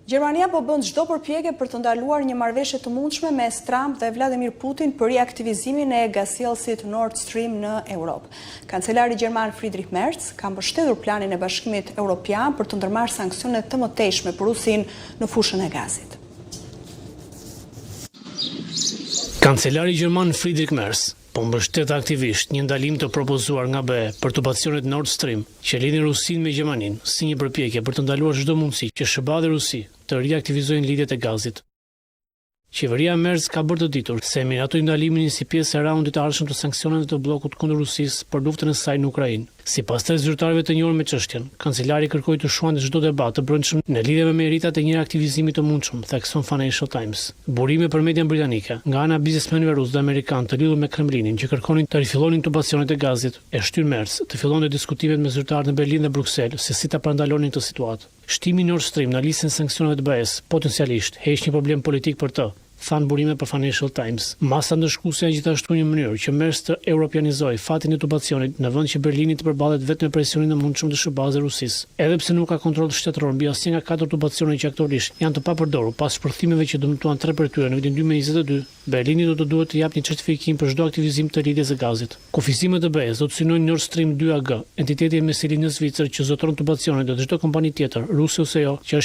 Gjermania po bën çdo përpjekje për të ndaluar një marrëveshje të mundshme mes Trump dhe Vladimir Putin për riaktivizimin e gasjellësit Nord Stream në Europë. Kancelari gjerman Friedrich Merz ka mbështetur planin e Bashkimit Evropian për të ndërmarrë sanksione të mëtejshme për Rusinë në fushën e gazit. Kancelari gjerman Friedrich Merz po mbështet aktivisht një ndalim të propozuar nga BE për tubacionet Nord Stream që lidhin Rusinë me Gjermaninë si një përpjekje për të ndaluar çdo mundësi që SBA dhe Rusi të riaktivizojnë lidhjet e gazit. Qeveria Merz ka bërë të ditur se miratoi ndalimin si pjesë e raundit të ardhshëm të sanksioneve të bllokut kundër Rusisë për luftën e saj në Ukrainë. Sipas tre zyrtarëve të njohur me çështjen, kancelari kërkoi të shuante çdo debat të brendshëm në lidhje me meritat e një reaktivizimi të mundshëm, thekson Financial Times. Burime për median britanike nga ana biznesmenëve rusë dhe amerikanë të lidhur me Kremlinin që kërkonin të rifillonin tubacionet e gazit e shtyr Merz të fillonte diskutimet me zyrtarët në Berlin dhe Bruksel se si ta parandalonin këtë situatë. Shtimi Nord Stream në listën e sanksioneve të BE-s potencialisht heq një problem politik për të, than burime për Financial Times. Masa ndëshkuese gjithashtu një mënyrë që Merz të europianizojë fatin e tubacionit në vend që Berlini të përballet vetëm me presionin e mundshëm të SBA-s dhe Rusisë. Edhe pse nuk ka kontroll shtetëror mbi asnjë nga 4 tubacione që aktualisht janë të papërdorur pas shpërthimeve që dëmtuan 3 prej tyre në vitin 2022, Berlini do të duhet të japë një certifikim për çdo aktivizim të lidhjes së gazit. Kufizimet e BE-s do të synojnë Nord Stream 2 AG, entiteti e meselin në Zvicër që zotëron tubacionet dhe çdo kompani tjetër, ruse ose jo, që